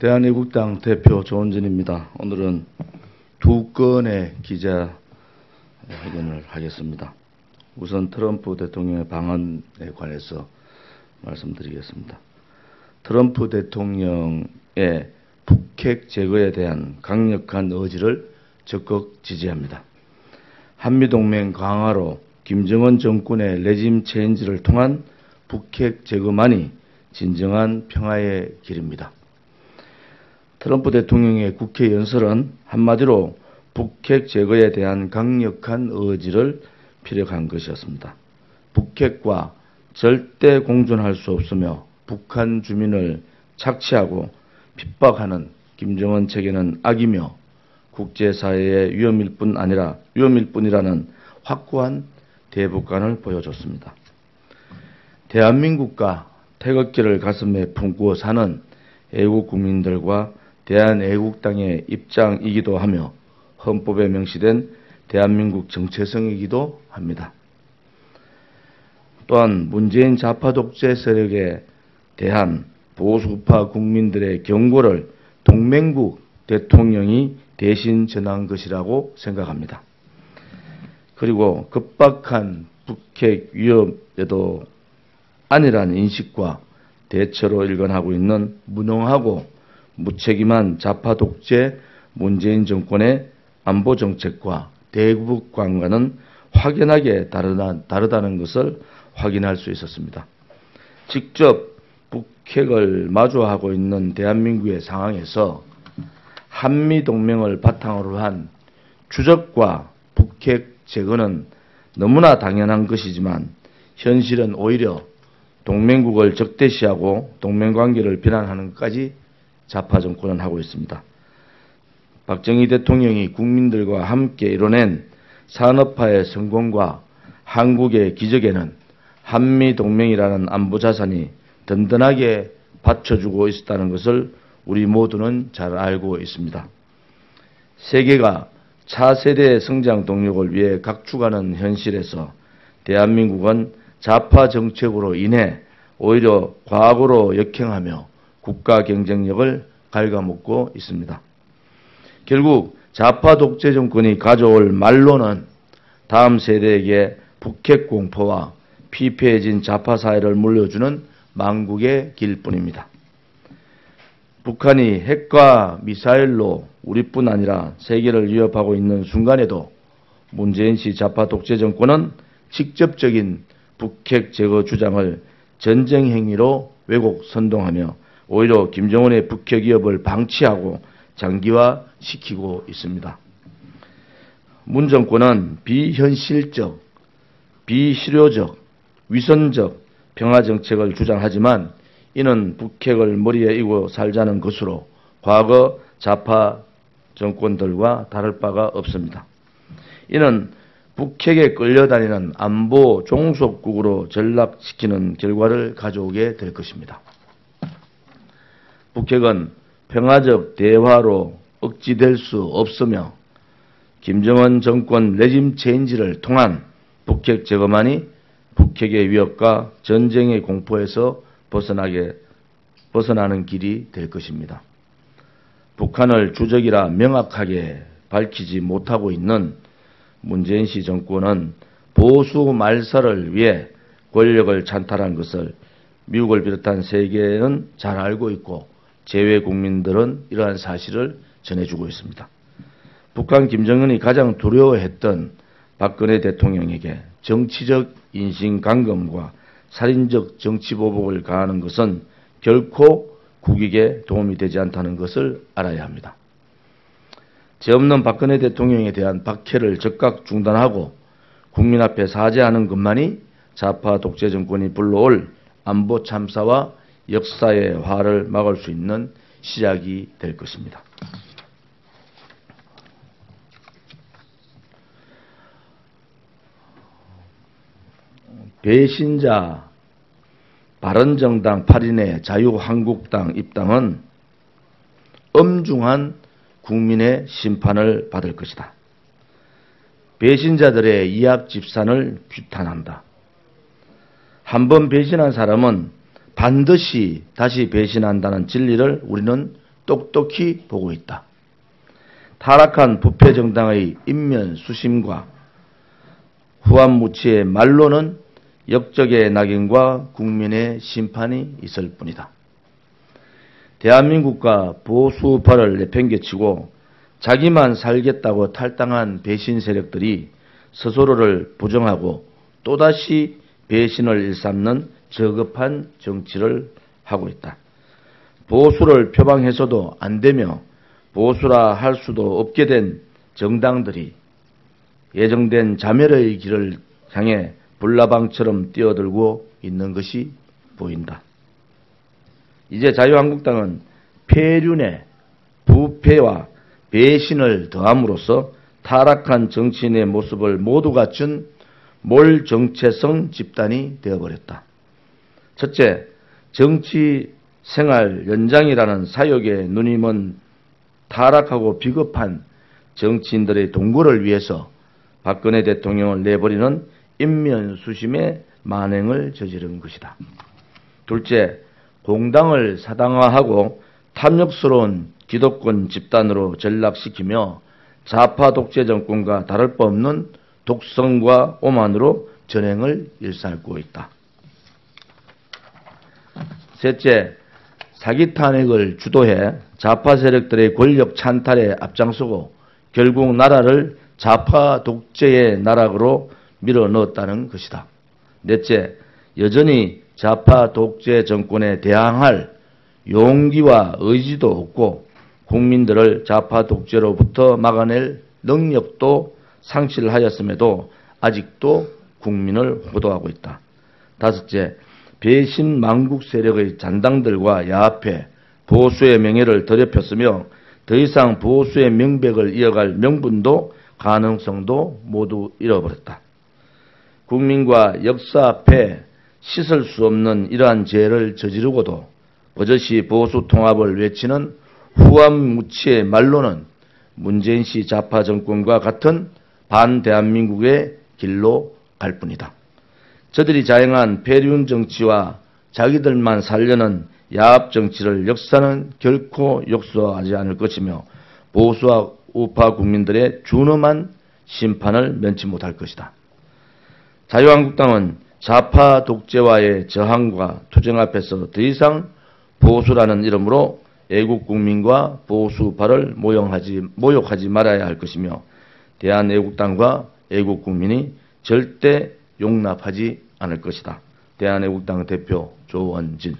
대한애국당 대표 조원진입니다. 오늘은 두 건의 기자회견을 하겠습니다. 우선 트럼프 대통령의 방한에 관해서 말씀드리겠습니다. 트럼프 대통령의 북핵 제거에 대한 강력한 의지를 적극 지지합니다. 한미동맹 강화로 김정은 정권의 레짐 체인지를 통한 북핵 제거만이 진정한 평화의 길입니다. 트럼프 대통령의 국회 연설은 한마디로 북핵 제거에 대한 강력한 의지를 피력한 것이었습니다. 북핵과 절대 공존할 수 없으며 북한 주민을 착취하고 핍박하는 김정은 체계는 악이며 국제사회의 위험일 뿐이라는 확고한 대북관을 보여줬습니다. 대한민국과 태극기를 가슴에 품고 사는 애국 국민들과 대한애국당의 입장이기도 하며 헌법에 명시된 대한민국 정체성이기도 합니다. 또한 문재인 좌파 독재 세력에 대한 보수파 국민들의 경고를 동맹국 대통령이 대신 전한 것이라고 생각합니다. 그리고 급박한 북핵 위협에도 아니란 인식과 대처로 일관하고 있는 무능하고 무책임한 좌파 독재 문재인 정권의 안보 정책과 대북 관과는 확연하게 다르다는 것을 확인할 수 있었습니다. 직접 북핵을 마주하고 있는 대한민국의 상황에서 한미동맹을 바탕으로 한 추적과 북핵 제거는 너무나 당연한 것이지만 현실은 오히려 동맹국을 적대시하고 동맹관계를 비난하는 것까지 좌파 정권은 하고 있습니다. 박정희 대통령이 국민들과 함께 이뤄낸 산업화의 성공과 한국의 기적에는 한미동맹이라는 안보자산이 든든하게 받쳐주고 있었다는 것을 우리 모두는 잘 알고 있습니다. 세계가 차세대 성장 동력을 위해 각축하는 현실에서 대한민국은 좌파 정책으로 인해 오히려 과거로 역행하며 국가 경쟁력을 갉아먹고 있습니다. 결국 좌파 독재 정권이 가져올 말로는 다음 세대에게 북핵 공포와 피폐해진 좌파 사회를 물려주는 망국의 길뿐입니다. 북한이 핵과 미사일로 우리뿐 아니라 세계를 위협하고 있는 순간에도 문재인 씨 좌파 독재 정권은 직접적인 북핵 제거 주장을 전쟁 행위로 왜곡 선동하며 오히려 김정은의 북핵 위협을 방치하고 장기화시키고 있습니다. 문 정권은 비현실적, 비실효적, 위선적 평화정책을 주장하지만 이는 북핵을 머리에 이고 살자는 것으로 과거 좌파 정권들과 다를 바가 없습니다. 이는 북핵에 끌려다니는 안보 종속국으로 전락시키는 결과를 가져오게 될 것입니다. 북핵은 평화적 대화로 억지될 수 없으며 김정은 정권 레짐 체인지를 통한 북핵 제거만이 북핵의 위협과 전쟁의 공포에서 벗어나는 길이 될 것입니다. 북한을 주적이라 명확하게 밝히지 못하고 있는 문재인 씨 정권은 보수 말살을 위해 권력을 찬탈한 것을 미국을 비롯한 세계는 잘 알고 있고 제외 국민들은 이러한 사실을 전해주고 있습니다. 북한 김정은이 가장 두려워했던 박근혜 대통령에게 정치적 인신강금과 살인적 정치보복을 가하는 것은 결코 국익에 도움이 되지 않다는 것을 알아야 합니다. 죄 없는 박근혜 대통령에 대한 박해를 즉각 중단하고 국민 앞에 사죄하는 것만이 좌파 독재 정권이 불러올 안보 참사와 역사의 화를 막을 수 있는 시작이 될 것입니다. 배신자 바른정당 8인의 자유한국당 입당은 엄중한 국민의 심판을 받을 것이다. 배신자들의 이합집산을 규탄한다. 한 번 배신한 사람은 반드시 다시 배신한다는 진리를 우리는 똑똑히 보고 있다. 타락한 부패정당의 인면수심과 후한무치의 말로는 역적의 낙인과 국민의 심판이 있을 뿐이다. 대한민국과 보수파를 내팽개치고 자기만 살겠다고 탈당한 배신 세력들이 스스로를 부정하고 또다시 배신을 일삼는 저급한 정치를 하고 있다. 보수를 표방해서도 안 되며 보수라 할 수도 없게 된 정당들이 예정된 자멸의 길을 향해 불나방처럼 뛰어들고 있는 것이 보인다. 이제 자유한국당은 폐륜의 부패와 배신을 더함으로써 타락한 정치인의 모습을 모두 갖춘 몰정체성 집단이 되어버렸다. 첫째, 정치 생활 연장이라는 사역에 눈이 먼 타락하고 비겁한 정치인들의 동거를 위해서 박근혜 대통령을 내버리는 인면수심의 만행을 저지른 것이다. 둘째, 공당을 사당화하고 탐욕스러운 기득권 집단으로 전락시키며 좌파 독재 정권과 다를 바 없는 독성과 오만으로 전횡을 일삼고 있다. 셋째, 사기 탄핵을 주도해 좌파 세력들의 권력 찬탈에 앞장서고 결국 나라를 좌파 독재의 나락으로 밀어넣었다는 것이다. 넷째, 여전히 좌파 독재 정권에 대항할 용기와 의지도 없고 국민들을 좌파 독재로부터 막아낼 능력도 상실하였음에도 아직도 국민을 호도하고 있다. 다섯째, 배신 망국 세력의 잔당들과 야합해 보수의 명예를 더럽혔으며 더 이상 보수의 명백을 이어갈 명분도 가능성도 모두 잃어버렸다. 국민과 역사 앞에 씻을 수 없는 이러한 죄를 저지르고도 버젓이 보수 통합을 외치는 후한무치의 말로는 문재인 씨 좌파 정권과 같은 반대한민국의 길로 갈 뿐이다. 저들이 자행한 폐륜 정치와 자기들만 살려는 야합 정치를 역사는 결코 용서하지 않을 것이며 보수와 우파 국민들의 준엄한 심판을 면치 못할 것이다. 자유한국당은 좌파 독재와의 저항과 투쟁 앞에서 더 이상 보수라는 이름으로 애국 국민과 보수파를 모욕하지 말아야 할 것이며 대한애국당과 애국 국민이 절대 용납하지 않을 것이다. 대한애국당 대표 조원진.